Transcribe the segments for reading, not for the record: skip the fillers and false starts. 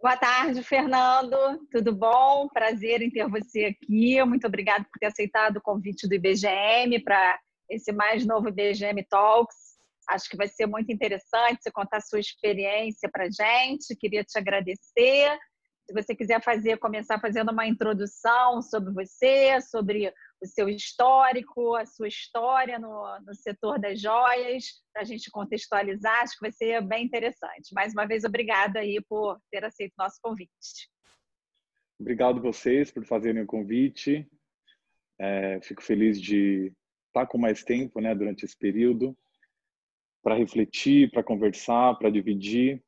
Boa tarde, Fernando. Tudo bom? Prazer em ter você aqui. Muito obrigada por ter aceitado o convite do IBGM para esse mais novo IBGM Talks. Acho que vai ser muito interessante você contar a sua experiência para a gente. Queria te agradecer. Se você quiser começar fazendo uma introdução sobre você, sobre o seu histórico, a sua história no setor das joias, para a gente contextualizar, acho que vai ser bem interessante. Mais uma vez, obrigada aí por ter aceito o nosso convite. Obrigado vocês por fazerem o convite. Fico feliz de estar com mais tempo, né, durante esse período, para refletir, para conversar, para dividir.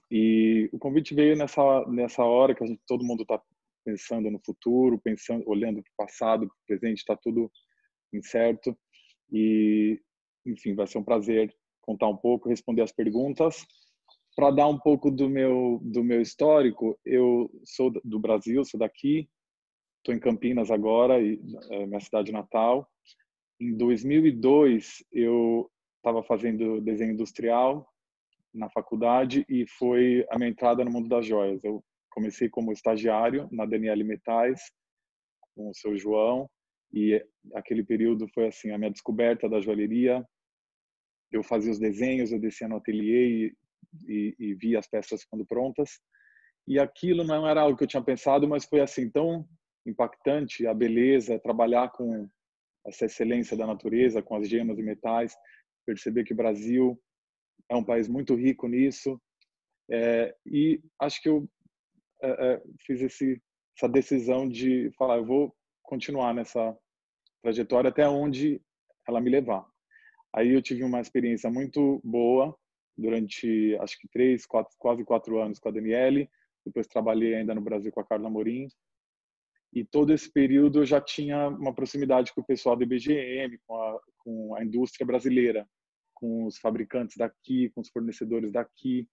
E o convite veio nessa hora que todo mundo está pensando no futuro, pensando, olhando para o passado, para o presente, está tudo incerto. E, enfim, vai ser um prazer contar um pouco, responder as perguntas. Para dar um pouco do meu histórico, eu sou do Brasil, sou daqui, estou em Campinas agora, minha cidade natal. Em 2002, eu estava fazendo desenho industrial na faculdade e foi a minha entrada no mundo das joias. Eu comecei como estagiário na Daniele Metais, com o seu João, e aquele período foi assim a minha descoberta da joalheria. Eu fazia os desenhos, eu descia no ateliê e via as peças ficando prontas. E aquilo não era algo que eu tinha pensado, mas foi assim tão impactante, a beleza, trabalhar com essa excelência da natureza, com as gemas e metais, perceber que o Brasil é um país muito rico nisso. E acho que eu fiz essa decisão de falar, eu vou continuar nessa trajetória até onde ela me levar. Aí eu tive uma experiência muito boa durante, acho que quase 4 anos com a Daniele. Depois trabalhei ainda no Brasil com a Carla Amorim. E todo esse período eu já tinha uma proximidade com o pessoal do IBGM, com a indústria brasileira, com os fabricantes daqui, com os fornecedores daqui.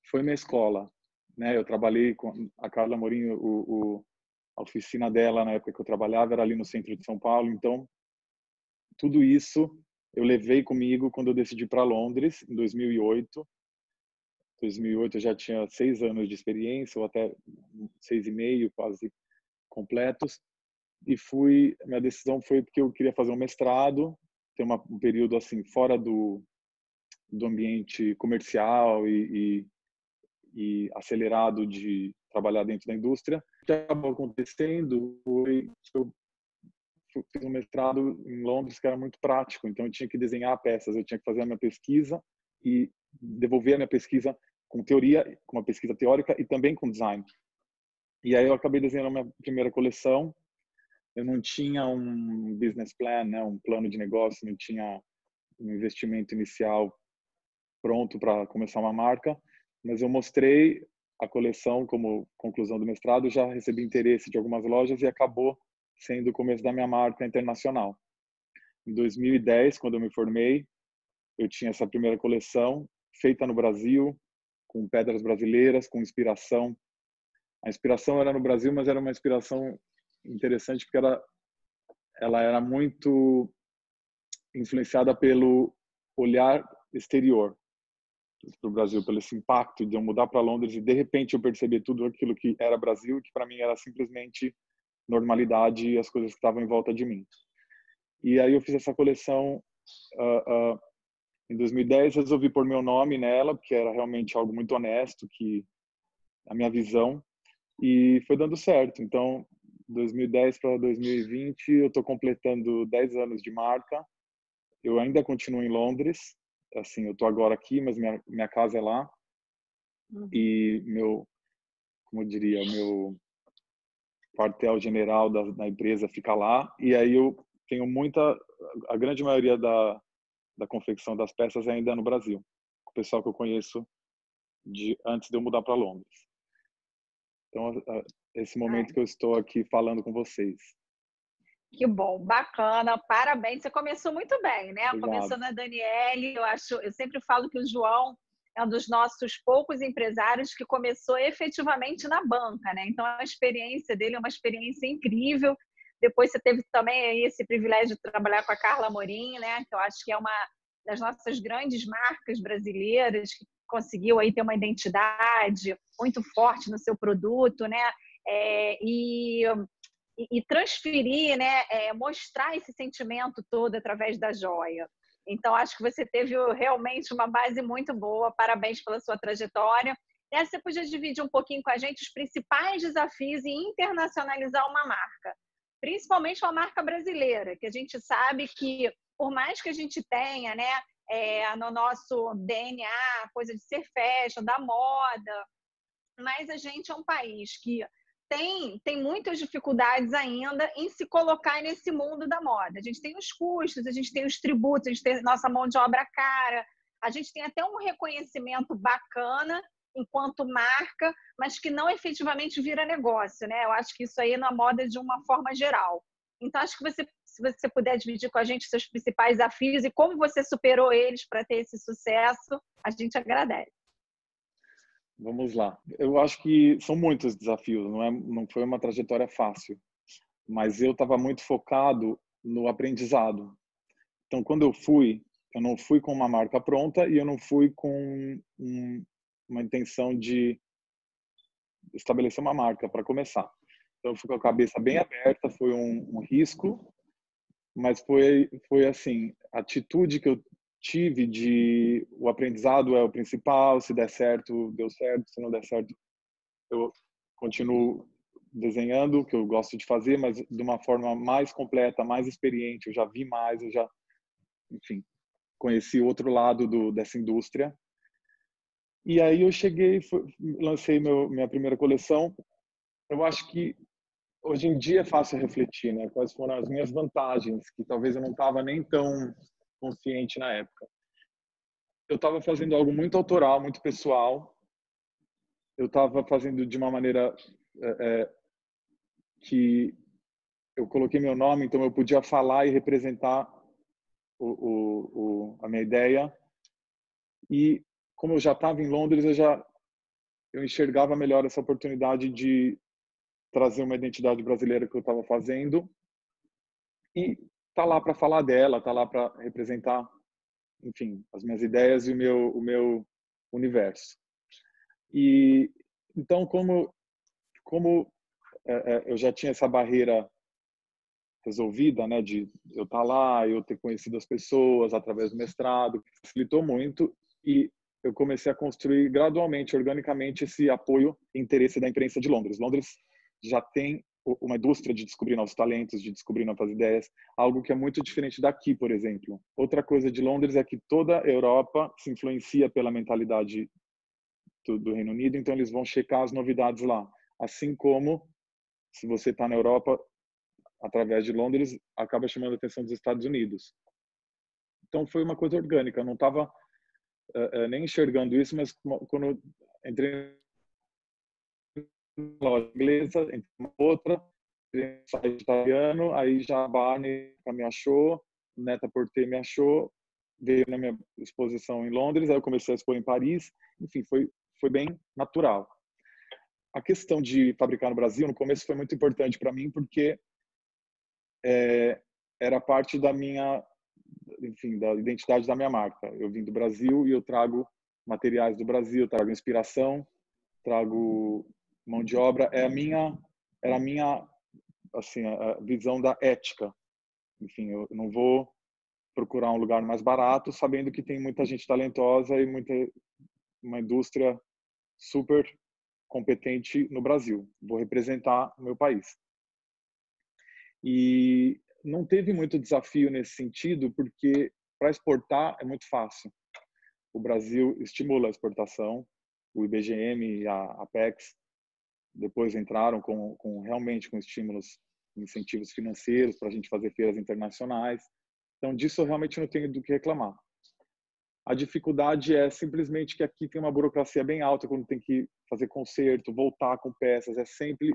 Foi minha escola, né? Eu trabalhei com a Carla Amorim, a oficina dela na época que eu trabalhava era ali no centro de São Paulo. Então, tudo isso eu levei comigo quando eu decidi para Londres, em 2008. Em 2008 eu já tinha 6 anos de experiência, ou até 6,5, quase completos. E minha decisão foi porque eu queria fazer um mestrado, ter um período assim fora do ambiente comercial e acelerado de trabalhar dentro da indústria. O que acabou acontecendo foi que eu fiz um mestrado em Londres que era muito prático, então eu tinha que desenhar peças, eu tinha que fazer a minha pesquisa e devolver a minha pesquisa com teoria, com uma pesquisa teórica e também com design. E aí eu acabei desenhando a minha primeira coleção. Eu não tinha um business plan, né, um plano de negócio, não tinha um investimento inicial pronto para começar uma marca, mas eu mostrei a coleção como conclusão do mestrado, já recebi interesse de algumas lojas e acabou sendo o começo da minha marca internacional. Em 2010, quando eu me formei, eu tinha essa primeira coleção feita no Brasil, com pedras brasileiras, com inspiração. A inspiração era no Brasil, mas era uma inspiração interessante porque ela era muito influenciada pelo olhar exterior para o Brasil, pelo esse impacto de eu mudar para Londres e de repente eu perceber tudo aquilo que era Brasil e que para mim era simplesmente normalidade e as coisas que estavam em volta de mim. E aí eu fiz essa coleção em 2010, resolvi pôr meu nome nela, porque era realmente algo muito honesto, que a minha visão, e foi dando certo. Então, 2010 para 2020, eu estou completando 10 anos de marca. Eu ainda continuo em Londres, assim, eu estou agora aqui, mas minha casa é lá. E como eu diria, meu quartel-general da empresa fica lá. E aí eu tenho a grande maioria da confecção das peças ainda no Brasil. O pessoal que eu conheço antes de eu mudar para Londres. Então, esse momento que eu estou aqui falando com vocês. Que bom, bacana, parabéns. Você começou muito bem, né? Obrigado. Começou na Daniele. Eu sempre falo que o João é um dos nossos poucos empresários que começou efetivamente na banca, né? Então a experiência dele é uma experiência incrível. Depois você teve também aí esse privilégio de trabalhar com a Carla Amorim, né? Que eu acho que é uma das nossas grandes marcas brasileiras, que conseguiu aí ter uma identidade muito forte no seu produto, né? E transferir, né? Mostrar esse sentimento todo através da joia. Então, acho que você teve realmente uma base muito boa. Parabéns pela sua trajetória. E você podia dividir um pouquinho com a gente os principais desafios em internacionalizar uma marca, principalmente uma marca brasileira, que a gente sabe que, por mais que a gente tenha, né, no nosso DNA, coisa de ser fashion, da moda, mas a gente é um país que tem muitas dificuldades ainda em se colocar nesse mundo da moda. A gente tem os custos, a gente tem os tributos, a gente tem nossa mão de obra cara, a gente tem até um reconhecimento bacana enquanto marca, mas que não efetivamente vira negócio, né? Eu acho que isso aí na moda de uma forma geral. Então, acho que se você puder dividir com a gente os seus principais desafios e como você superou eles para ter esse sucesso, a gente agradece. Vamos lá. Eu acho que são muitos desafios, não foi uma trajetória fácil, mas eu estava muito focado no aprendizado. Então, quando eu não fui com uma marca pronta e eu não fui com uma intenção de estabelecer uma marca para começar. Então, eu fui com a cabeça bem aberta, foi um risco, mas foi assim, a atitude que eu tive de o aprendizado é o principal, se der certo, deu certo, se não der certo, eu continuo desenhando, o que eu gosto de fazer, mas de uma forma mais completa, mais experiente, eu já vi mais, eu já, enfim, conheci o outro lado dessa indústria. E aí eu cheguei, lancei minha primeira coleção. Eu acho que hoje em dia é fácil refletir, né? Quais foram as minhas vantagens, que talvez eu não estava nem tão consciente na época. Eu estava fazendo algo muito autoral, muito pessoal. Eu estava fazendo de uma maneira que eu coloquei meu nome, então eu podia falar e representar a minha ideia. E como eu já estava em Londres, eu enxergava melhor essa oportunidade de trazer uma identidade brasileira que eu estava fazendo e tá lá para falar dela, tá lá para representar, enfim, as minhas ideias e o meu universo. E então, como eu já tinha essa barreira resolvida, né, de eu estar lá, eu ter conhecido as pessoas através do mestrado, que facilitou muito, e eu comecei a construir gradualmente, organicamente, esse apoio e interesse da imprensa de Londres. Londres já tem uma indústria de descobrir novos talentos, de descobrir novas ideias, algo que é muito diferente daqui, por exemplo. Outra coisa de Londres é que toda a Europa se influencia pela mentalidade do Reino Unido, então eles vão checar as novidades lá. Assim como, se você está na Europa, através de Londres, acaba chamando a atenção dos Estados Unidos. Então foi uma coisa orgânica, eu não estava nem enxergando isso, mas quando eu entrei na loja inglesa, entrei na outra, entrei no site italiano, aí já a Barney me achou, Net-a-Porter me achou, veio na minha exposição em Londres, aí eu comecei a expor em Paris, enfim, foi bem natural. A questão de fabricar no Brasil, no começo foi muito importante para mim, porque era parte da minha, enfim, da identidade da minha marca. Eu vim do Brasil e eu trago materiais do Brasil, trago inspiração, trago mão de obra. Era a minha, assim, a visão da ética. Enfim, eu não vou procurar um lugar mais barato, sabendo que tem muita gente talentosa e uma indústria super competente no Brasil. Vou representar o meu país. E não teve muito desafio nesse sentido, porque para exportar é muito fácil. O Brasil estimula a exportação, o IBGM e a Apex depois entraram realmente com estímulos, incentivos financeiros para a gente fazer feiras internacionais. Então, disso eu realmente não tenho do que reclamar. A dificuldade é simplesmente que aqui tem uma burocracia bem alta quando tem que fazer conserto, voltar com peças. Sempre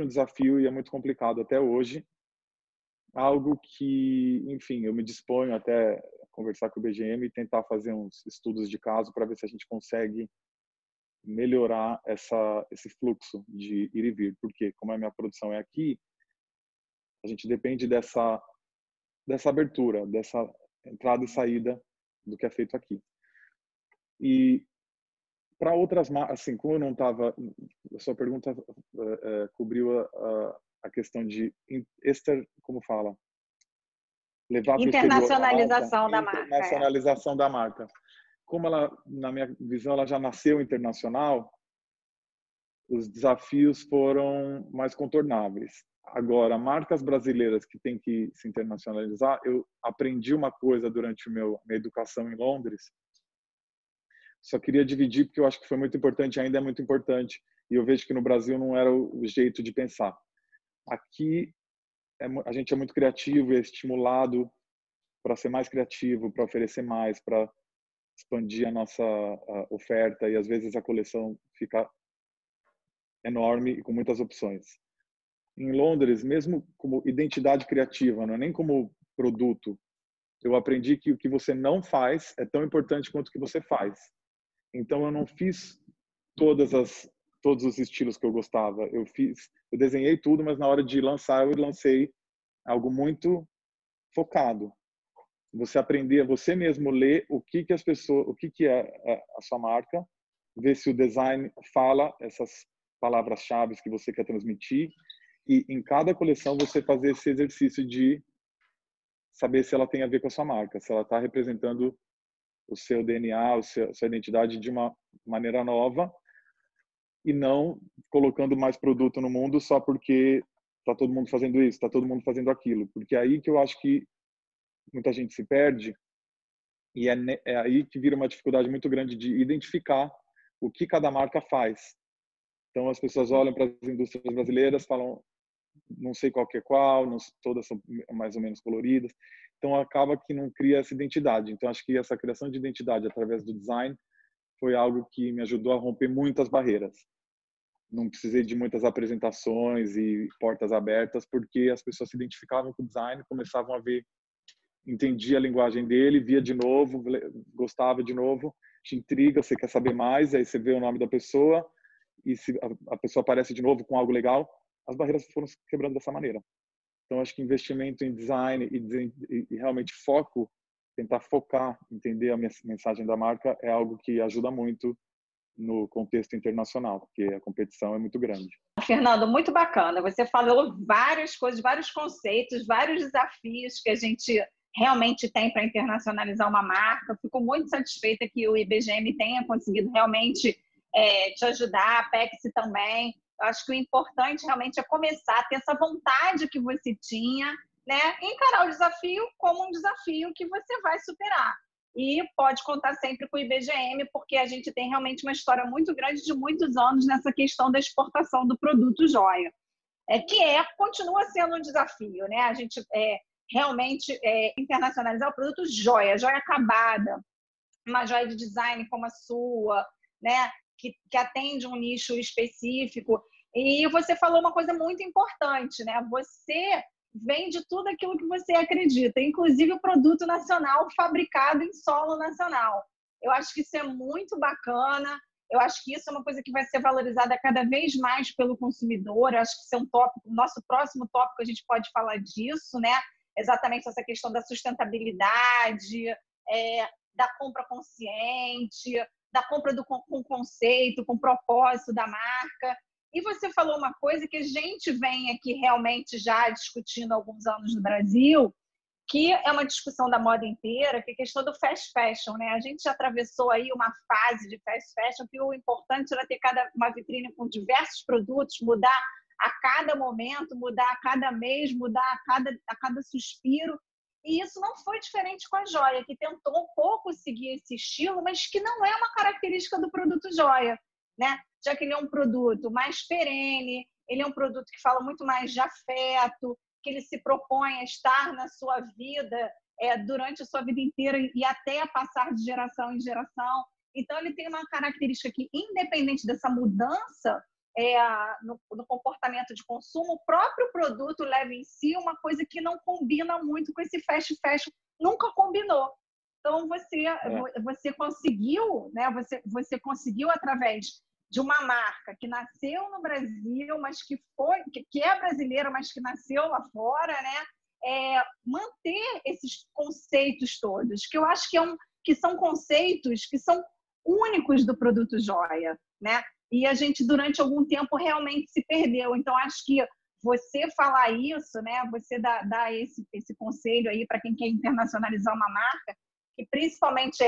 um desafio e é muito complicado até hoje. Algo que, enfim, eu me disponho até a conversar com o IBGM e tentar fazer uns estudos de caso para ver se a gente consegue melhorar esse fluxo de ir e vir. Porque, como a minha produção é aqui, a gente depende dessa abertura, dessa entrada e saída do que é feito aqui. E para outras marcas, assim, como eu não estava, a sua pergunta cobriu a questão de como fala, levar para o exterior uma marca, Internacionalização da marca, é. internacionalização da marca. Como ela, na minha visão, ela já nasceu internacional, os desafios foram mais contornáveis. Agora, marcas brasileiras que têm que se internacionalizar, eu aprendi uma coisa durante minha educação em Londres. Só queria dividir porque eu acho que foi muito importante, ainda é muito importante. E eu vejo que no Brasil não era o jeito de pensar. Aqui a gente é muito criativo e é estimulado para ser mais criativo, para oferecer mais, para expandir a nossa oferta, e às vezes a coleção fica enorme e com muitas opções. Em Londres, mesmo como identidade criativa, não é nem como produto, eu aprendi que o que você não faz é tão importante quanto o que você faz. Então eu não fiz todos os estilos que eu gostava. Eu desenhei tudo, mas na hora de lançar eu lancei algo muito focado. Você aprender, você mesmo ler o que as pessoas, o que é a sua marca, ver se o design fala essas palavras-chave que você quer transmitir, e em cada coleção você fazer esse exercício de saber se ela tem a ver com a sua marca, se ela está representando o seu DNA, sua identidade de uma maneira nova, e não colocando mais produto no mundo só porque está todo mundo fazendo isso, está todo mundo fazendo aquilo, porque é aí que eu acho que muita gente se perde, e é aí que vira uma dificuldade muito grande de identificar o que cada marca faz. Então as pessoas olham para as indústrias brasileiras, falam, não sei qual que é qual, não, todas são mais ou menos coloridas, então acaba que não cria essa identidade. Então acho que essa criação de identidade através do design foi algo que me ajudou a romper muitas barreiras. Não precisei de muitas apresentações e portas abertas, porque as pessoas se identificavam com o design, começavam a ver, entendia a linguagem dele, via de novo, gostava de novo, te intriga, você quer saber mais, aí você vê o nome da pessoa, e se a pessoa aparece de novo com algo legal, as barreiras foram se quebrando dessa maneira. Então, acho que investimento em design e realmente foco, tentar focar, entender a mensagem da marca, é algo que ajuda muito no contexto internacional, porque a competição é muito grande. Fernando, muito bacana. Você falou várias coisas, vários conceitos, vários desafios que a gente realmente tem para internacionalizar uma marca. Fico muito satisfeita que o IBGM tenha conseguido realmente te ajudar, a Pexi também. Eu acho que o importante realmente é começar a ter essa vontade que você tinha, né? Encarar o desafio como um desafio que você vai superar. E pode contar sempre com o IBGM, porque a gente tem realmente uma história muito grande de muitos anos nessa questão da exportação do produto joia, continua sendo um desafio, né? A gente realmente internacionalizar o produto joia acabada, uma joia de design como a sua, né? Que atende um nicho específico. E você falou uma coisa muito importante, né? Você vende tudo aquilo que você acredita, inclusive o produto nacional fabricado em solo nacional. Eu acho que isso é muito bacana, eu acho que isso é uma coisa que vai ser valorizada cada vez mais pelo consumidor. Eu acho que isso é um tópico, o nosso próximo tópico a gente pode falar disso, né? Exatamente essa questão da sustentabilidade, da compra consciente, da compra com conceito, com propósito da marca. E você falou uma coisa que a gente vem aqui realmente já discutindo há alguns anos no Brasil, que é uma discussão da moda inteira, que é a questão do fast fashion, né? A gente já atravessou aí uma fase de fast fashion que o importante era ter uma vitrine com diversos produtos, mudar a cada momento, mudar a cada mês, mudar a cada suspiro. E isso não foi diferente com a joia, que tentou um pouco seguir esse estilo, mas que não é uma característica do produto joia, né? Já que ele é um produto mais perene, ele é um produto que fala muito mais de afeto, que ele se propõe a estar na sua vida durante a sua vida inteira e até a passar de geração em geração. Então, ele tem uma característica que, independente dessa mudança no comportamento de consumo, o próprio produto leva em si uma coisa que não combina muito com esse fast fashion, nunca combinou. Então, você conseguiu, né? Você conseguiu, através de uma marca que nasceu no Brasil, mas que é brasileira, mas que nasceu lá fora, né? Manter esses conceitos todos, que eu acho que são conceitos que são únicos do produto joia, né? E a gente, durante algum tempo, realmente se perdeu. Então, acho que você falar isso, né? Você dar esse conselho aí para quem quer internacionalizar uma marca, que principalmente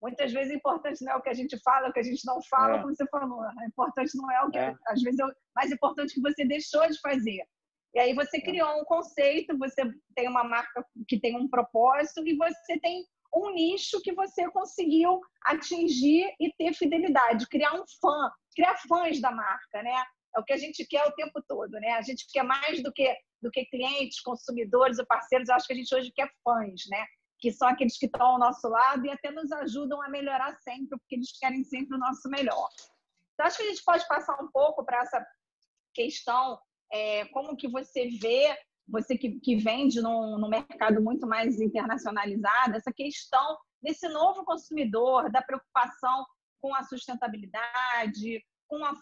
muitas vezes é importante não é o que a gente fala, é o que a gente não fala, como você falou. É importante não é o que, às vezes, é o mais importante que você deixou de fazer. E aí você criou um conceito, você tem uma marca que tem um propósito e você tem um nicho que você conseguiu atingir e ter fidelidade, criar fãs da marca, né? É o que a gente quer o tempo todo, né? A gente quer mais do que clientes, consumidores ou parceiros. Eu acho que a gente hoje quer fãs, né? Que são aqueles que estão ao nosso lado e até nos ajudam a melhorar sempre, porque eles querem sempre o nosso melhor. Então, acho que a gente pode passar um pouco para essa questão, como que você vê, você que vende num mercado muito mais internacionalizado, essa questão desse novo consumidor, da preocupação com a sustentabilidade, com a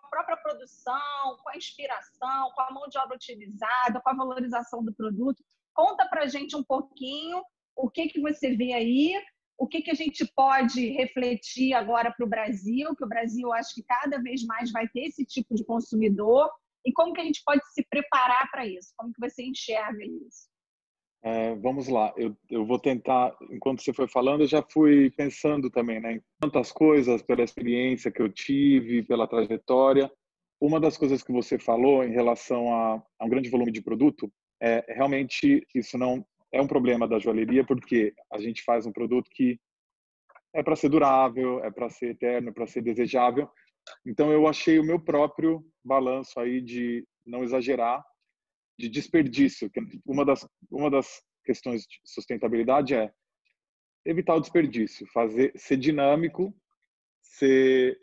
própria produção, com a inspiração, com a mão de obra utilizada, com a valorização do produto. Conta para a gente um pouquinho o que você vê aí, o que a gente pode refletir agora para o Brasil, que o Brasil acho que cada vez mais vai ter esse tipo de consumidor, e como que a gente pode se preparar para isso? Como que você enxerga isso? Vamos lá, eu vou tentar, enquanto você foi falando, eu já fui pensando também, né, em tantas coisas, pela experiência que eu tive, pela trajetória. Uma das coisas que você falou em relação a um grande volume de produto, realmente isso não é um problema da joalheria, porque a gente faz um produto que é para ser durável, é para ser eterno, é para ser desejável. Então eu achei o meu próprio balanço aí de não exagerar, de desperdício. Uma das questões de sustentabilidade é evitar o desperdício, ser dinâmico, ser.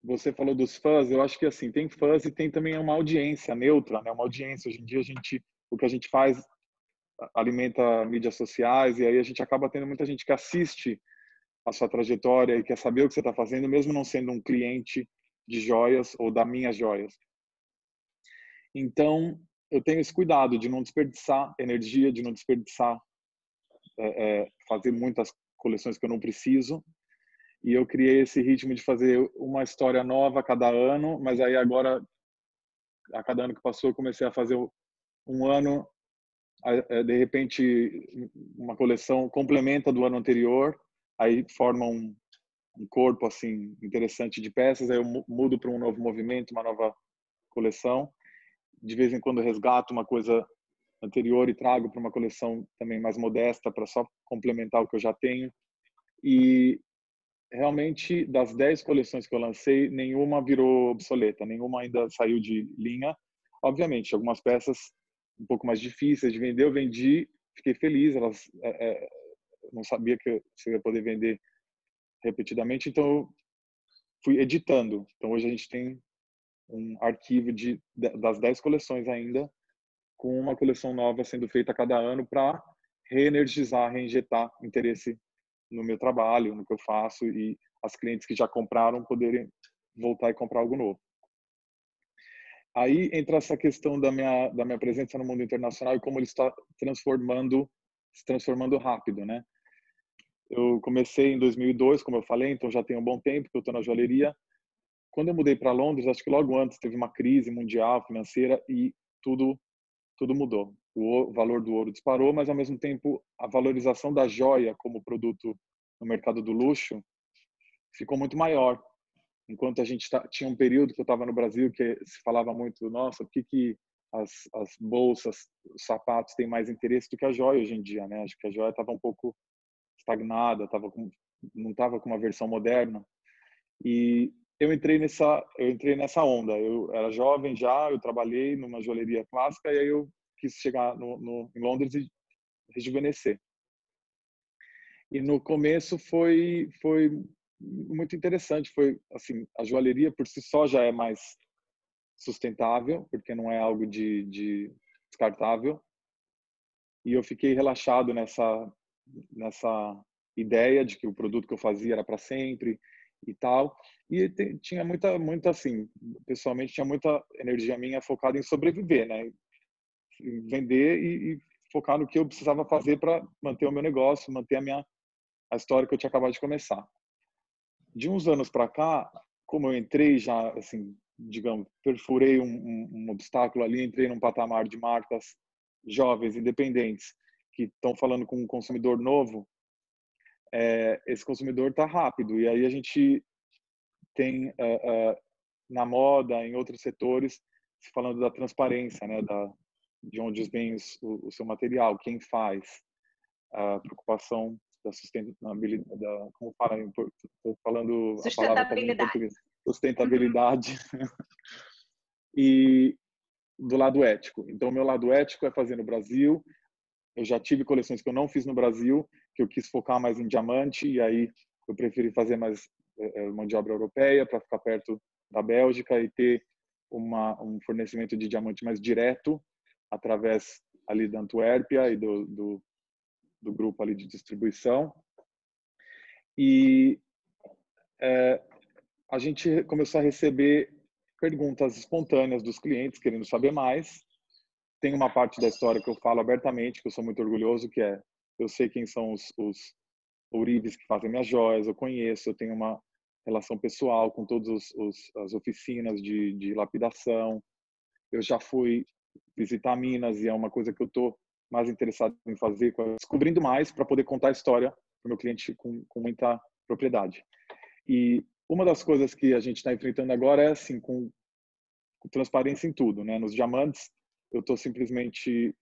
Você falou dos fãs, eu acho que assim tem fãs e tem também uma audiência neutra, né? Uma audiência. Hoje em dia o que a gente faz alimenta mídias sociais e aí a gente acaba tendo muita gente que assiste a sua trajetória e quer saber o que você está fazendo, mesmo não sendo um cliente de joias ou da minhas joias. Então, eu tenho esse cuidado de não desperdiçar energia, de não desperdiçar, fazer muitas coleções que eu não preciso. E eu criei esse ritmo de fazer uma história nova a cada ano, mas aí agora, a cada ano que passou, eu comecei a fazer um ano, de repente, uma coleção complementa do ano anterior, aí forma um corpo assim interessante de peças, aí eu mudo para um novo movimento, uma nova coleção. De vez em quando resgato uma coisa anterior e trago para uma coleção também mais modesta, para só complementar o que eu já tenho. E realmente, das 10 coleções que eu lancei, nenhuma virou obsoleta, nenhuma ainda saiu de linha. Obviamente, algumas peças um pouco mais difíceis de vender, eu vendi, fiquei feliz, elas não sabia que eu ia poder vender repetidamente, então eu fui editando. Então hoje a gente tem um arquivo das 10 coleções ainda, com uma coleção nova sendo feita a cada ano para reenergizar, reinjetar interesse no meu trabalho, no que eu faço e as clientes que já compraram poderem voltar e comprar algo novo. Aí entra essa questão da minha presença no mundo internacional e como ele está se transformando rápido, né? Eu comecei em 2002, como eu falei, então já tem um bom tempo que eu estou na joalheria. Quando eu mudei para Londres, acho que logo antes teve uma crise mundial financeira e tudo mudou. O valor do ouro disparou, mas ao mesmo tempo a valorização da joia como produto no mercado do luxo ficou muito maior. Enquanto a gente tinha um período que eu estava no Brasil que se falava muito, nossa, por que as bolsas, os sapatos têm mais interesse do que a joia hoje em dia, né? Acho que a joia estava um pouco estagnada, não estava com uma versão moderna. E eu entrei nessa onda. Eu era jovem já, eu trabalhei numa joalheria clássica e aí eu quis chegar em Londres e rejuvenescer. E no começo foi muito interessante. Foi assim, a joalheria por si só já é mais sustentável, porque não é algo de descartável. E eu fiquei relaxado nessa ideia de que o produto que eu fazia era para sempre e tal. E tinha muita assim, pessoalmente tinha muita energia minha focada em sobreviver, né? Em vender e focar no que eu precisava fazer para manter o meu negócio, manter a história que eu tinha acabado de começar. De uns anos para cá, como eu entrei já, assim, digamos, perfurei um obstáculo ali, entrei num patamar de marcas jovens, independentes, que estão falando com um consumidor novo, esse consumidor está rápido. E aí a gente tem, na moda, em outros setores, falando da transparência, né, de onde vem o seu material, quem faz, a preocupação da sustentabilidade, como fala estou falando a palavra acabou em Sustentabilidade. português, sustentabilidade e do lado ético. Então, o meu lado ético é fazer no Brasil. Eu já tive coleções que eu não fiz no Brasil, que eu quis focar mais em diamante, e aí eu preferi fazer mais mão de obra europeia para ficar perto da Bélgica e ter um fornecimento de diamante mais direto através ali da Antuérpia e do grupo ali de distribuição. E a gente começou a receber perguntas espontâneas dos clientes querendo saber mais. Tem uma parte da história que eu falo abertamente, que eu sou muito orgulhoso, que é, eu sei quem são os ourives que fazem minhas joias, eu conheço, eu tenho uma relação pessoal com todas as oficinas de lapidação. Eu já fui visitar Minas e é uma coisa que eu estou mais interessado em fazer, descobrindo mais para poder contar a história para o meu cliente com muita propriedade. E uma das coisas que a gente está enfrentando agora é assim, com transparência em tudo, né? Nos diamantes, eu estou simplesmente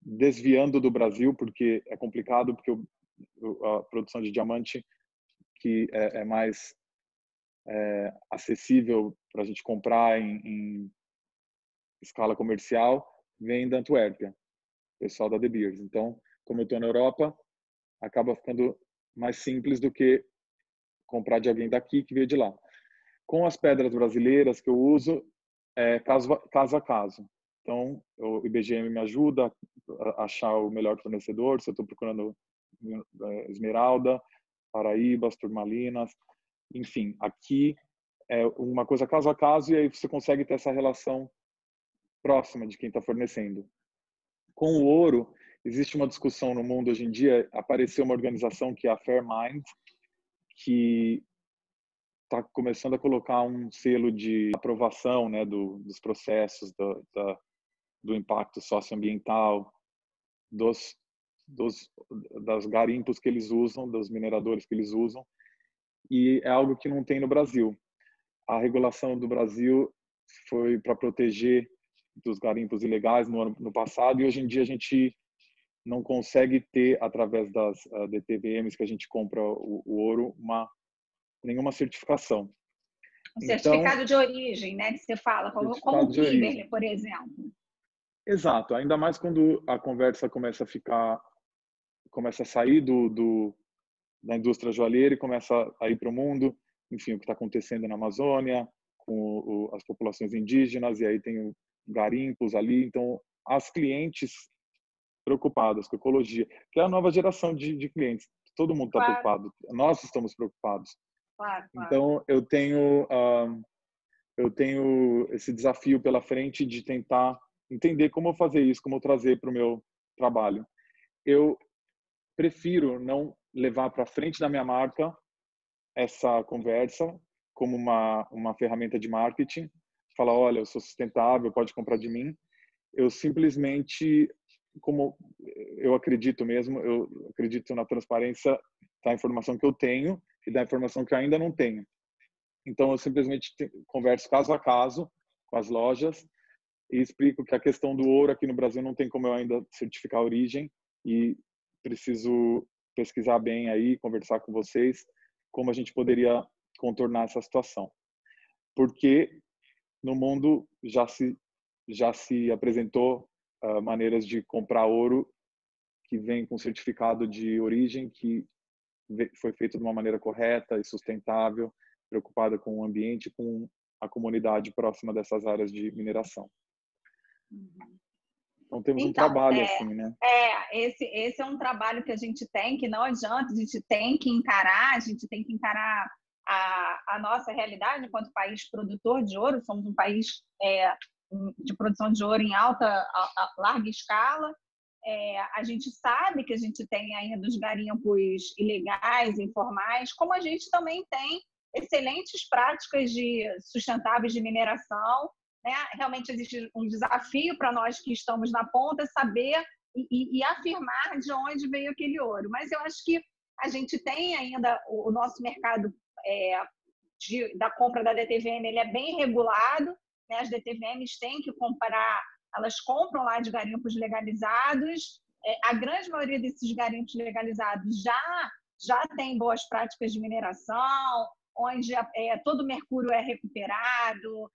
desviando do Brasil, porque é complicado, porque a produção de diamante, que é mais acessível para a gente comprar em escala comercial, vem da Antuérpia, pessoal da De Beers. Então, como eu estou na Europa, acaba ficando mais simples do que comprar de alguém daqui que veio de lá. Com as pedras brasileiras que eu uso, caso a caso. Então, o IBGM me ajuda a achar o melhor fornecedor. Se eu estou procurando esmeralda, paraíbas, turmalinas, enfim, aqui é uma coisa caso a caso e aí você consegue ter essa relação próxima de quem está fornecendo. Com o ouro, existe uma discussão no mundo hoje em dia. Apareceu uma organização que é a Fairmind, que está começando a colocar um selo de aprovação, né, dos processos, do impacto socioambiental, das garimpos que eles usam, dos mineradores que eles usam, e é algo que não tem no Brasil. A regulação do Brasil foi para proteger dos garimpos ilegais no passado, e hoje em dia a gente não consegue ter, através das DTVMs que a gente compra o ouro, nenhuma certificação. Um Então, certificado de origem, né, que você fala, como certificado o de origem. Kimberley, por exemplo. Exato, ainda mais quando a conversa começa a sair da indústria joalheira e começa a ir para o mundo, enfim, o que está acontecendo na Amazônia, com as populações indígenas, e aí tem garimpos ali, então as clientes preocupadas com ecologia, que é a nova geração de clientes, todo mundo está Claro, preocupado, nós estamos preocupados. claro, claro. Então eu tenho esse desafio pela frente de tentar entender como fazer isso, como trazer para o meu trabalho. Eu prefiro não levar para frente da minha marca essa conversa como uma ferramenta de marketing, falar, olha, eu sou sustentável, pode comprar de mim. Eu simplesmente, como eu acredito mesmo, eu acredito na transparência da informação que eu tenho e da informação que eu ainda não tenho. Então, eu simplesmente converso caso a caso com as lojas e explico que a questão do ouro aqui no Brasil não tem como eu ainda certificar a origem e preciso pesquisar bem aí, conversar com vocês, como a gente poderia contornar essa situação. Porque no mundo já se apresentou maneiras de comprar ouro que vem com certificado de origem, que foi feito de uma maneira correta e sustentável, preocupada com o ambiente, com a comunidade próxima dessas áreas de mineração. Então temos um Então, trabalho assim, né? esse é um trabalho que a gente tem, que não adianta, a gente tem que encarar, a nossa realidade enquanto país produtor de ouro. Somos um país de produção de ouro em larga escala, A gente sabe que a gente tem ainda os garimpos ilegais, informais, como a gente também tem excelentes práticas sustentáveis de mineração, né? Realmente existe um desafio para nós que estamos na ponta saber e afirmar de onde veio aquele ouro. Mas eu acho que a gente tem ainda o nosso mercado da compra da DTVM, ele é bem regulado, né? As DTVMs têm que comprar, elas compram lá de garimpos legalizados. A grande maioria desses garimpos legalizados já tem boas práticas de mineração, onde todo o mercúrio é recuperado,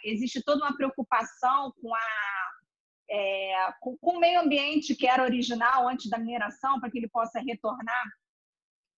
existe toda uma preocupação com o meio ambiente que era original antes da mineração, para que ele possa retornar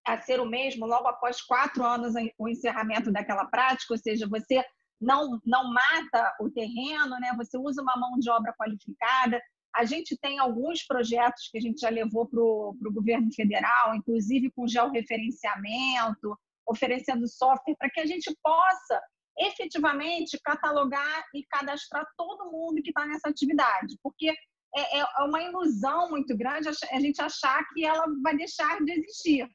a ser o mesmo logo após 4 anos o encerramento daquela prática, ou seja, você não mata o terreno, né? Você usa uma mão de obra qualificada. A gente tem alguns projetos que a gente já levou para o governo federal, inclusive com georreferenciamento, oferecendo software para que a gente possa efetivamente catalogar e cadastrar todo mundo que está nessa atividade, porque é uma ilusão muito grande a gente achar que ela vai deixar de existir,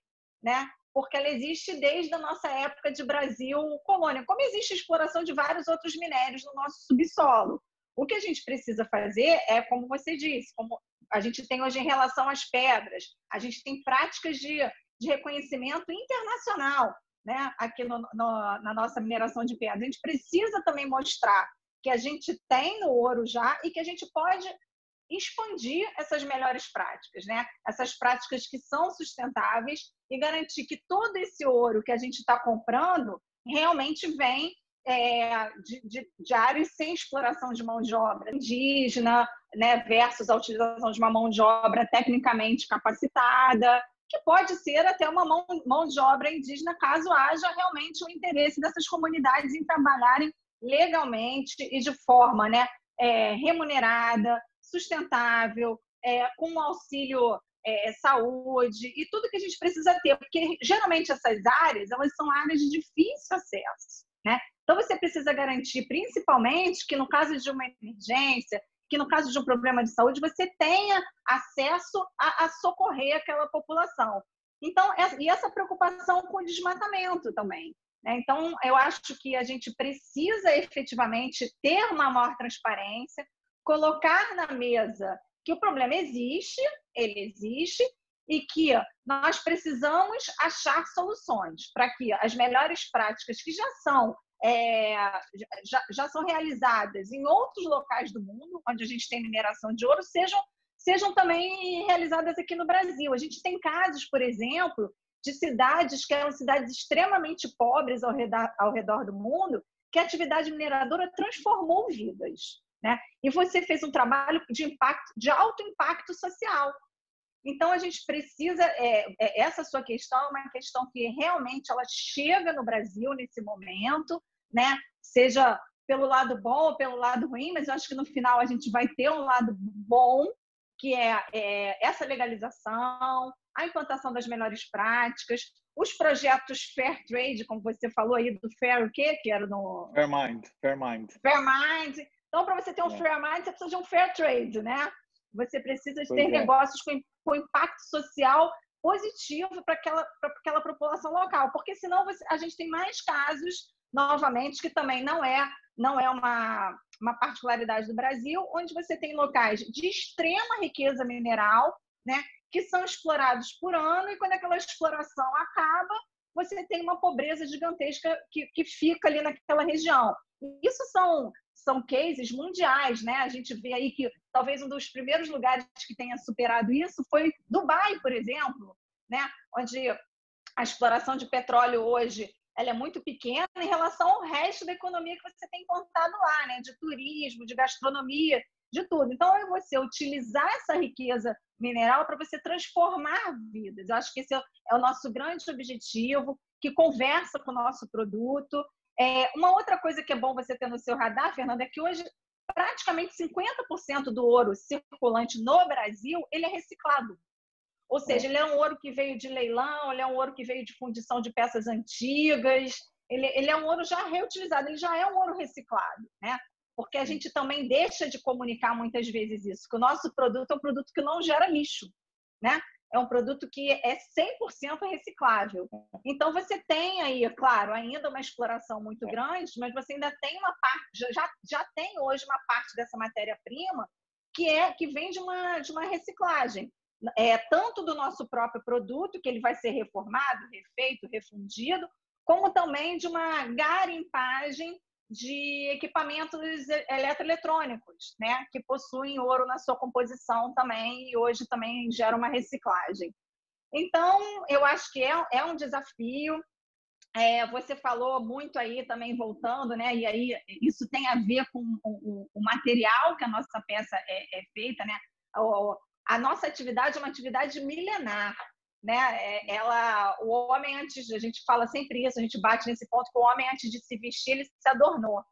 né? Porque ela existe desde a nossa época de Brasil colônia, como existe a exploração de vários outros minérios no nosso subsolo. O que a gente precisa fazer é, como você disse, como a gente tem hoje em relação às pedras, a gente tem práticas de reconhecimento internacional, né? Aqui na nossa mineração de pedra. A gente precisa também mostrar que a gente tem no ouro já e que a gente pode expandir essas melhores práticas, né? Essas práticas que são sustentáveis e garantir que todo esse ouro que a gente está comprando realmente vem de áreas sem exploração de mão de obra indígena, né? Versus a utilização de uma mão de obra tecnicamente capacitada, que pode ser até uma mão de obra indígena, caso haja realmente o interesse dessas comunidades em trabalharem legalmente e de forma, né, remunerada, sustentável, com auxílio saúde e tudo que a gente precisa ter, porque geralmente essas áreas, elas são áreas de difícil acesso, né? Então você precisa garantir, principalmente, que no caso de uma emergência, que no caso de um problema de saúde, você tenha acesso a socorrer aquela população. Então, e essa preocupação com o desmatamento também, né? Então, eu acho que a gente precisa efetivamente ter uma maior transparência, colocar na mesa que o problema existe, ele existe, e que nós precisamos achar soluções para que as melhores práticas que já são realizadas em outros locais do mundo, onde a gente tem mineração de ouro, sejam também realizadas aqui no Brasil. A gente tem casos, por exemplo, de cidades que eram cidades extremamente pobres ao redor do mundo, que a atividade mineradora transformou vidas, né? E você fez um trabalho de alto impacto social. Então, a gente precisa... essa sua questão é uma questão que realmente ela chega no Brasil nesse momento, né? Seja pelo lado bom ou pelo lado ruim, mas eu acho que no final a gente vai ter um lado bom, que é essa legalização, a implantação das melhores práticas, os projetos Fair Trade, como você falou aí, do Fair o quê? Que era no... Fair Mind. Fair Mind. Então, para você ter um Fair Mind, você precisa de um Fair Trade, né? Você precisa de ter negócios com impacto social positivo para aquela população local, porque senão a gente tem mais casos, novamente, que também não é uma particularidade do Brasil, onde você tem locais de extrema riqueza mineral, né, que são explorados por ano, e quando aquela exploração acaba, você tem uma pobreza gigantesca que fica ali naquela região. Isso são cases mundiais, né? A gente vê aí que talvez um dos primeiros lugares que tenha superado isso foi Dubai, por exemplo, né? Onde a exploração de petróleo hoje ela é muito pequena em relação ao resto da economia que você tem implantado lá, né? De turismo, de gastronomia, de tudo. Então, é você utilizar essa riqueza mineral para você transformar vidas. Eu acho que esse é o nosso grande objetivo, que conversa com o nosso produto. Uma outra coisa que é bom você ter no seu radar, Fernanda, é que hoje praticamente 50% do ouro circulante no Brasil ele é reciclado. Ou seja, ele é um ouro que veio de leilão, ele é um ouro que veio de fundição de peças antigas, ele é um ouro já reutilizado, ele já é um ouro reciclado, né? porque a gente também deixa de comunicar muitas vezes isso, que o nosso produto é um produto que não gera lixo, né? É um produto que é 100% reciclável. Então, você tem aí, claro, ainda uma exploração muito grande, mas você ainda tem uma parte, já tem hoje uma parte dessa matéria-prima que vem de uma reciclagem. Tanto do nosso próprio produto, que ele vai ser reformado, refeito, refundido, como também de uma garimpagem de equipamentos eletroeletrônicos, né, que possuem ouro na sua composição também e hoje também gera uma reciclagem. Então, eu acho que é um desafio. Você falou muito aí também, voltando, né, e aí isso tem a ver com o material que a nossa peça é feita, né? A nossa atividade é uma atividade milenar, né? O homem, antes, a gente fala sempre isso, a gente bate nesse ponto, que o homem, antes de se vestir, ele se adornou.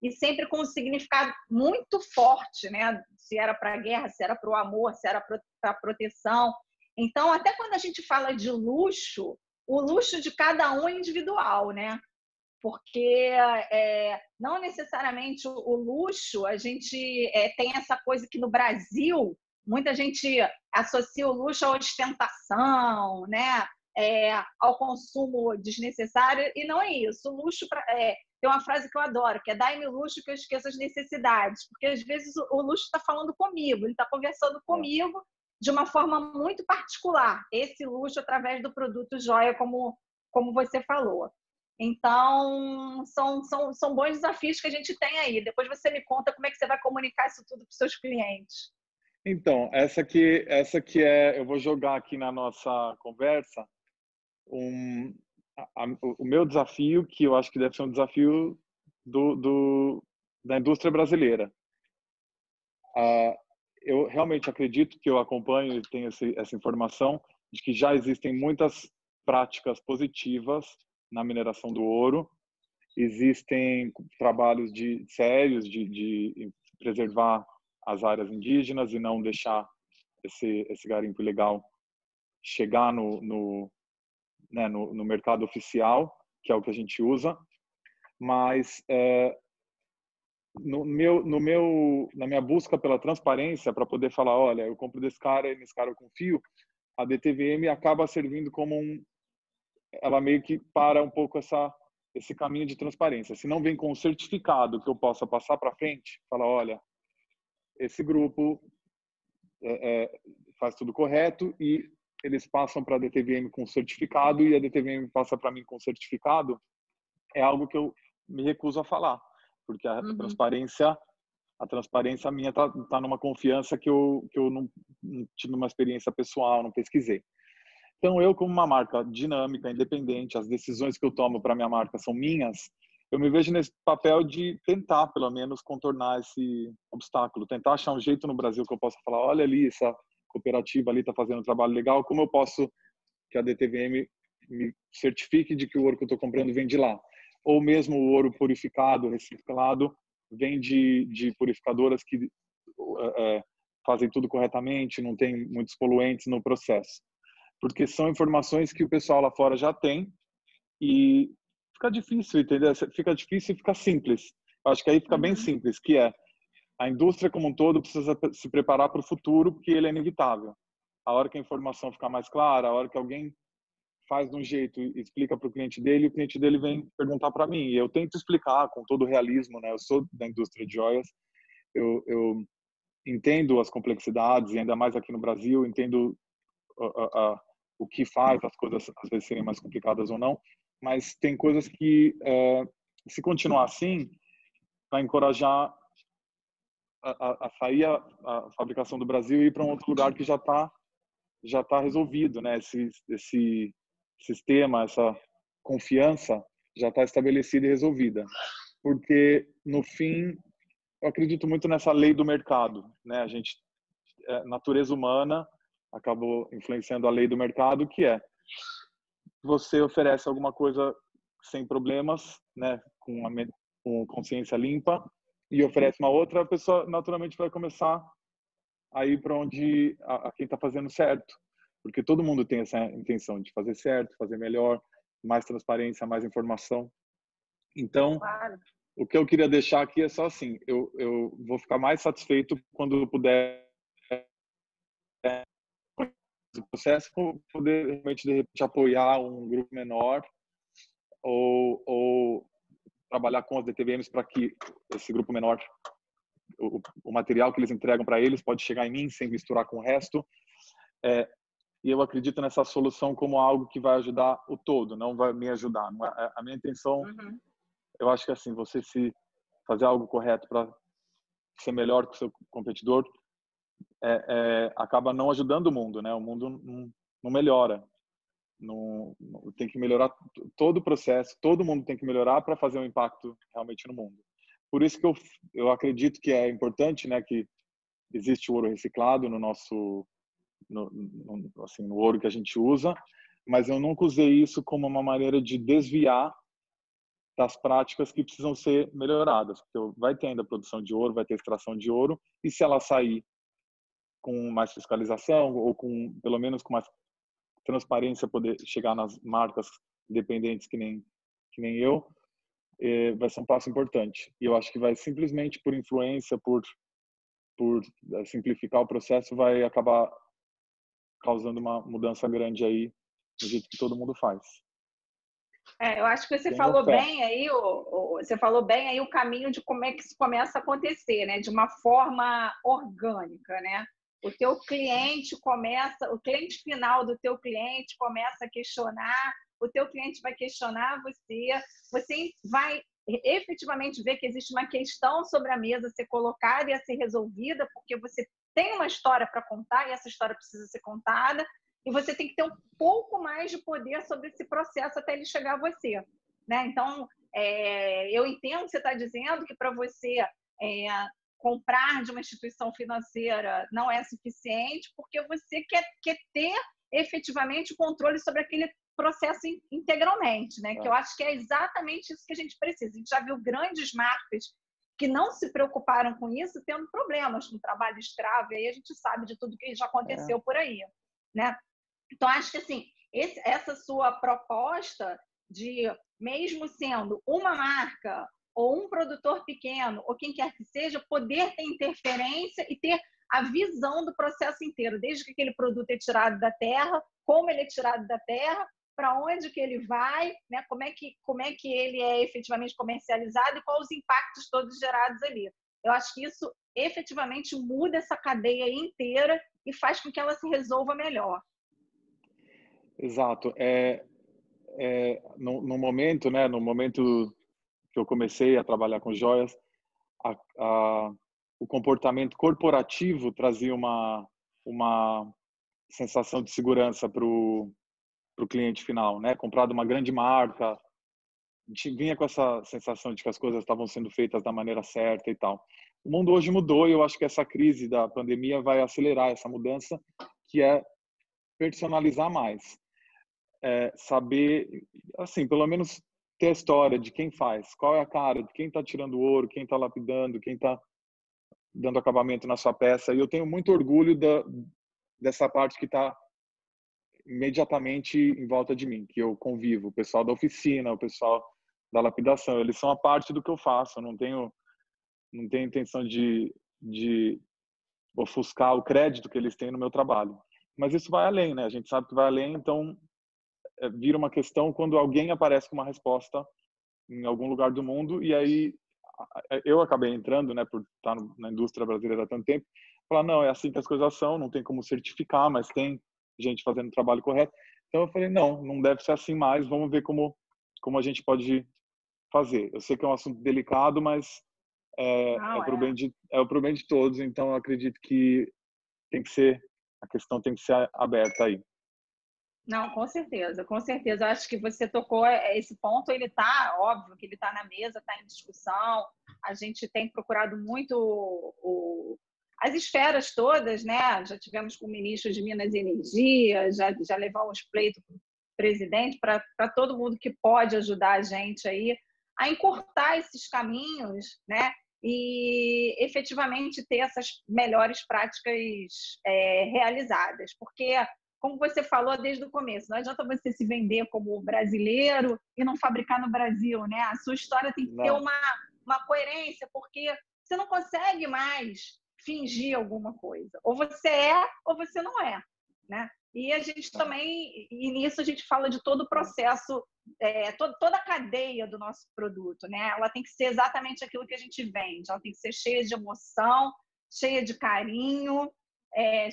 E sempre com um significado muito forte, né? Se era para a guerra, se era para o amor, se era para a proteção. Então, até quando a gente fala de luxo, o luxo de cada um é individual, né? Porque não necessariamente o luxo, a gente tem essa coisa que no Brasil muita gente associa o luxo à ostentação, né? Ao consumo desnecessário, e não é isso. O luxo, tem uma frase que eu adoro, que é: dai-me o luxo que eu esqueço as necessidades, porque às vezes o luxo está falando comigo, ele está conversando comigo de uma forma muito particular, esse luxo através do produto joia, como você falou. Então, são bons desafios que a gente tem aí. Depois você me conta como é que você vai comunicar isso tudo para os seus clientes. Então, essa que eu vou jogar aqui na nossa conversa o meu desafio, que eu acho que deve ser um desafio da indústria brasileira. Eu realmente acredito, que eu acompanho e tenho essa informação de que já existem muitas práticas positivas na mineração do ouro. Existem trabalhos sérios de preservar as áreas indígenas e não deixar esse garimpo ilegal chegar no mercado oficial, que é o que a gente usa. Mas na minha busca pela transparência, para poder falar, olha, eu compro desse cara e nesse cara eu confio, a DTVM acaba servindo como ela meio que para um pouco esse caminho de transparência. Se não vem com um certificado que eu possa passar para frente, falar, olha, esse grupo faz tudo correto, e eles passam para a DTVM com certificado e a DTVM passa para mim com certificado, é algo que eu me recuso a falar, porque a transparência minha tá numa confiança que eu não tive uma experiência pessoal, não pesquisei. Então, eu, como uma marca dinâmica, independente, as decisões que eu tomo para minha marca são minhas, eu me vejo nesse papel de tentar, pelo menos, contornar esse obstáculo, tentar achar um jeito no Brasil que eu possa falar, olha ali, essa cooperativa ali está fazendo um trabalho legal, como eu posso que a DTVM me certifique de que o ouro que eu estou comprando vem de lá? Ou mesmo o ouro purificado, reciclado, vem de purificadoras que fazem tudo corretamente, não tem muitos poluentes no processo. Porque são informações que o pessoal lá fora já tem e fica difícil, entendeu? Fica difícil e fica simples. Eu acho que aí fica bem simples, que é a indústria como um todo precisa se preparar para o futuro, porque ele é inevitável. A hora que a informação ficar mais clara, a hora que alguém faz de um jeito e explica para o cliente dele vem perguntar para mim. E eu tento explicar com todo o realismo, né? Eu sou da indústria de joias, eu entendo as complexidades, e ainda mais aqui no Brasil, entendo o que faz as coisas às vezes serem mais complicadas ou não, mas tem coisas que, se continuar assim, vai encorajar a sair a fabricação do Brasil e ir para um outro lugar que já tá resolvido, né? Esse sistema, essa confiança já está estabelecida e resolvida. Porque, no fim, eu acredito muito nessa lei do mercado, né? A gente, natureza humana acabou influenciando a lei do mercado, que é: você oferece alguma coisa sem problemas, né, com consciência limpa, e oferece uma outra, a pessoa naturalmente vai começar a ir para onde quem está fazendo certo, porque todo mundo tem essa intenção de fazer certo, fazer melhor, mais transparência, mais informação. Então, claro, O que eu queria deixar aqui é só assim, eu vou ficar mais satisfeito quando eu puder o processo, poder realmente de repente apoiar um grupo menor ou trabalhar com as DTVMs para que esse grupo menor, o material que eles entregam para eles pode chegar em mim sem misturar com o resto. E eu acredito nessa solução como algo que vai ajudar o todo, não vai me ajudar. Não é, a minha intenção, eu acho que assim, você se fazer algo correto para ser melhor que o seu competidor, acaba não ajudando o mundo, né? O mundo não melhora. Tem que melhorar todo o processo, todo mundo tem que melhorar para fazer um impacto realmente no mundo. Por isso que eu acredito que é importante, né, que existe o ouro reciclado no nosso assim, no ouro que a gente usa, mas eu nunca usei isso como uma maneira de desviar das práticas que precisam ser melhoradas, porque vai ter ainda produção de ouro, vai ter extração de ouro, e se ela sair com mais fiscalização ou com pelo menos com mais transparência, poder chegar nas marcas independentes que nem eu, vai ser um passo importante. E eu acho que vai simplesmente por influência, por simplificar o processo, vai acabar causando uma mudança grande aí do jeito que todo mundo faz. Eu acho que você Tenho falou fé. bem aí, você falou bem aí o caminho de como é que isso começa a acontecer, né? De uma forma orgânica, né? O teu cliente começa, o cliente final do teu cliente começa a questionar, o teu cliente vai questionar você vai efetivamente ver que existe uma questão sobre a mesa a ser colocada e a ser resolvida, porque você tem uma história para contar e essa história precisa ser contada, e você tem que ter um pouco mais de poder sobre esse processo até ele chegar a você, né? Então, eu entendo o que você está dizendo, que para você comprar de uma instituição financeira não é suficiente, porque você quer ter efetivamente o controle sobre aquele processo integralmente, né? Que eu acho que é exatamente isso que a gente precisa. A gente já viu grandes marcas que não se preocuparam com isso, tendo problemas com trabalho escravo, e aí a gente sabe de tudo que já aconteceu por aí, né? Então, acho que assim, essa sua proposta de, mesmo sendo uma marca ou um produtor pequeno, ou quem quer que seja, poder ter interferência e ter a visão do processo inteiro, desde que aquele produto é tirado da terra, como ele é tirado da terra, para onde que ele vai, né? Como é que ele é efetivamente comercializado e quais os impactos todos gerados ali. Eu acho que isso efetivamente muda essa cadeia inteira e faz com que ela se resolva melhor. Exato. No momento, né, no momento que eu comecei a trabalhar com joias, o comportamento corporativo trazia uma sensação de segurança para o cliente final, né? Comprado uma grande marca, vinha com essa sensação de que as coisas estavam sendo feitas da maneira certa e tal. O mundo hoje mudou e eu acho que essa crise da pandemia vai acelerar essa mudança, que é personalizar mais. Saber, assim, pelo menos ter a história de quem faz, qual é a cara, de quem está tirando ouro, quem está lapidando, quem está dando acabamento na sua peça. E eu tenho muito orgulho dessa parte que está imediatamente em volta de mim, que eu convivo, o pessoal da oficina, o pessoal da lapidação, eles são a parte do que eu faço. Eu não tenho intenção de ofuscar o crédito que eles têm no meu trabalho. Mas isso vai além, né? A gente sabe que vai além, então vira uma questão quando alguém aparece com uma resposta em algum lugar do mundo, e aí eu acabei entrando, né, por estar na indústria brasileira há tanto tempo, falar, não, é assim que as coisas são, não tem como certificar, mas tem gente fazendo o trabalho correto. Então eu falei, não deve ser assim mais, vamos ver como a gente pode fazer. Eu sei que é um assunto delicado, mas é pro bem de todos, então eu acredito que a questão tem que ser aberta aí. Não, com certeza, com certeza. Eu acho que você tocou esse ponto, ele está, óbvio que ele está na mesa, está em discussão. A gente tem procurado muito as esferas todas, né? Já tivemos com o ministro de Minas e Energia, já levamos pleito para o presidente, para todo mundo que pode ajudar a gente aí a encurtar esses caminhos, né? E efetivamente ter essas melhores práticas realizadas, porque como você falou desde o começo, não adianta você se vender como brasileiro e não fabricar no Brasil, né? A sua história tem que ter uma coerência, porque você não consegue mais fingir alguma coisa. Ou você é, ou você não é, né? E a gente também, e nisso a gente fala de todo o processo, toda a cadeia do nosso produto, né? Ela tem que ser exatamente aquilo que a gente vende, ela tem que ser cheia de emoção, cheia de carinho,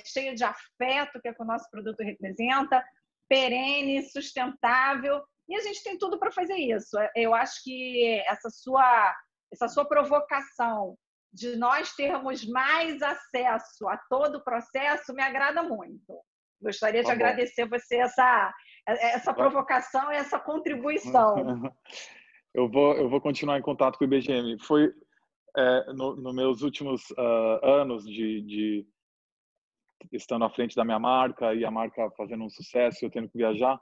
cheia de afeto, que é o que o nosso produto representa, perene, sustentável, e a gente tem tudo para fazer isso. Eu acho que essa sua provocação de nós termos mais acesso a todo o processo me agrada muito. Gostaria de agradecer você essa provocação e essa contribuição. Eu vou continuar em contato com o IBGM. Foi nos meus últimos anos de estando à frente da minha marca e a marca fazendo um sucesso, eu tendo que viajar,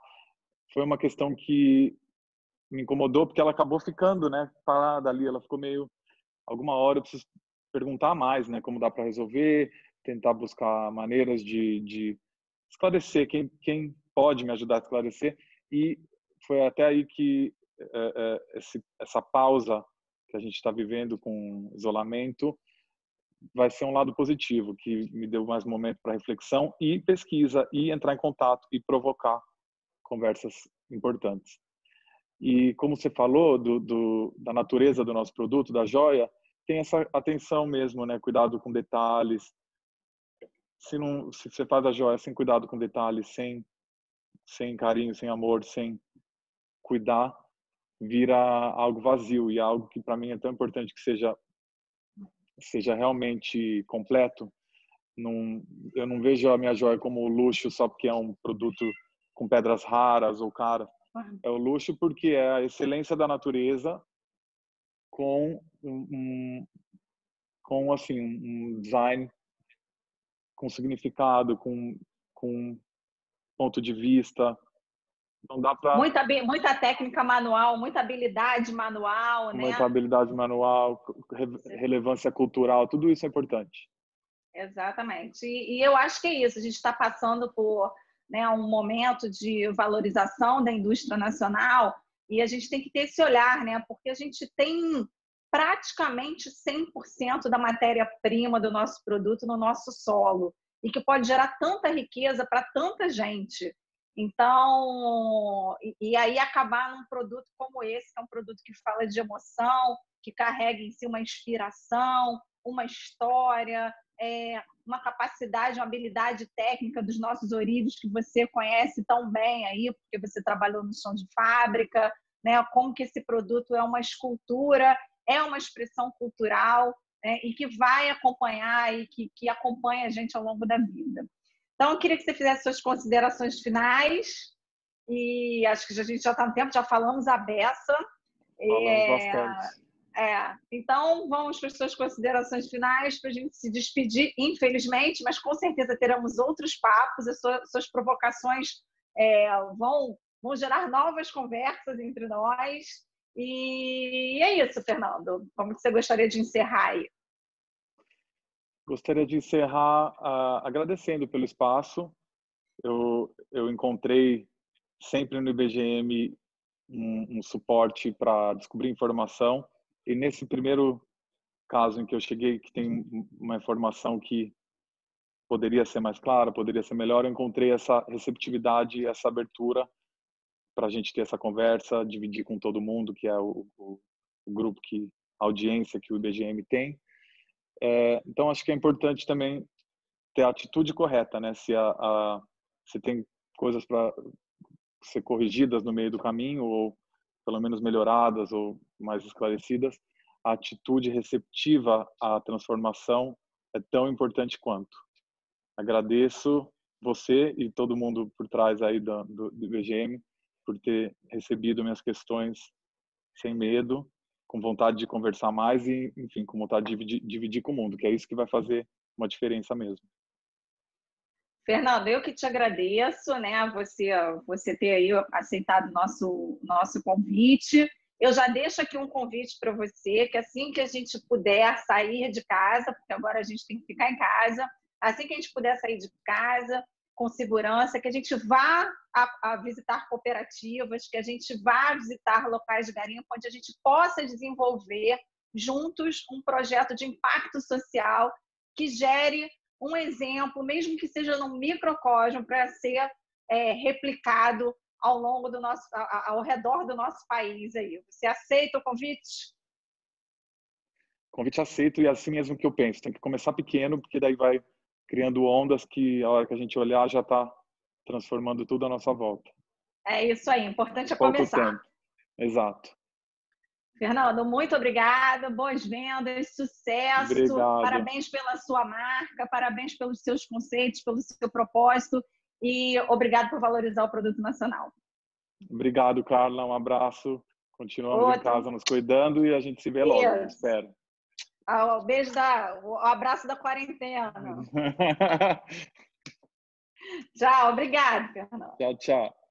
foi uma questão que me incomodou porque ela acabou ficando, né, parada ali. Ela ficou meio, alguma hora eu preciso perguntar mais, né, como dá para resolver, tentar buscar maneiras de esclarecer quem pode me ajudar a esclarecer. E foi até aí que essa pausa que a gente está vivendo com isolamento vai ser um lado positivo, que me deu mais momento para reflexão e pesquisa, e entrar em contato e provocar conversas importantes. E como você falou da natureza do nosso produto, da joia, tem essa atenção mesmo, né? Cuidado com detalhes. Se você faz a joia sem cuidado com detalhes, sem carinho, sem amor, sem cuidar, vira algo vazio, e algo que para mim é tão importante que seja realmente completo. Eu não vejo a minha joia como luxo só porque é um produto com pedras raras ou caras. É o luxo porque é a excelência da natureza com assim um design com significado, com ponto de vista. Não dá para muita técnica manual, muita habilidade manual, né? muita habilidade manual, relevância cultural, tudo isso é importante. Exatamente. E eu acho que é isso. A gente está passando por, né, um momento de valorização da indústria nacional, e a gente tem que ter esse olhar, né? Porque a gente tem praticamente 100% da matéria-prima do nosso produto no nosso solo, e que pode gerar tanta riqueza para tanta gente. Então, e aí acabar num produto como esse, que é um produto que fala de emoção, que carrega em si uma inspiração, uma história, uma capacidade, uma habilidade técnica dos nossos ourives que você conhece tão bem aí, porque você trabalhou no chão de fábrica, né? Como que esse produto é uma escultura, é uma expressão cultural, né? E que vai acompanhar e que acompanha a gente ao longo da vida. Então, eu queria que você fizesse suas considerações finais, e acho que a gente já está no tempo, já falamos a beça. Falamos bastante. Então, vamos para as suas considerações finais para a gente se despedir, infelizmente, mas com certeza teremos outros papos, as suas provocações vão gerar novas conversas entre nós. E é isso, Fernando. Como que você gostaria de encerrar aí? Gostaria de encerrar agradecendo pelo espaço. Eu encontrei sempre no IBGM um suporte para descobrir informação, e nesse primeiro caso em que eu cheguei, que tem uma informação que poderia ser mais clara, poderia ser melhor, eu encontrei essa receptividade, essa abertura para a gente ter essa conversa, dividir com todo mundo, que é o grupo, a audiência que o IBGM tem. Então, acho que é importante também ter a atitude correta, né? Se tem coisas para ser corrigidas no meio do caminho, ou pelo menos melhoradas ou mais esclarecidas, a atitude receptiva à transformação é tão importante quanto. Agradeço você e todo mundo por trás aí do IBGM por ter recebido minhas questões sem medo, com vontade de conversar mais e, enfim, com vontade de dividir com o mundo, que é isso que vai fazer uma diferença mesmo. Fernando, eu que te agradeço, né? Você ter aí aceitado o nosso convite. Eu já deixo aqui um convite para você, que assim que a gente puder sair de casa, porque agora a gente tem que ficar em casa, assim que a gente puder sair de casa com segurança, que a gente vá a visitar cooperativas, que a gente vá visitar locais de garimpo, onde a gente possa desenvolver juntos um projeto de impacto social que gere um exemplo, mesmo que seja num microcosmo, para ser replicado ao longo do nosso, ao redor do nosso país aí. Você aceita o convite? Convite aceito, e é assim mesmo que eu penso. Tem que começar pequeno, porque daí vai criando ondas que a hora que a gente olhar já está transformando tudo à nossa volta. É isso aí, importante é Pouco começar. tempo. Exato. Fernando, muito obrigada, boas vendas, sucesso, Obrigado. parabéns pela sua marca, parabéns pelos seus conceitos, pelo seu propósito e obrigado por valorizar o produto nacional. Obrigado, Carla. Um abraço. Continuamos em Outro. casa nos cuidando e a gente se vê logo. Isso. Espero. O beijo o abraço da quarentena. Tchau, obrigado, Fernando. Tchau, tchau.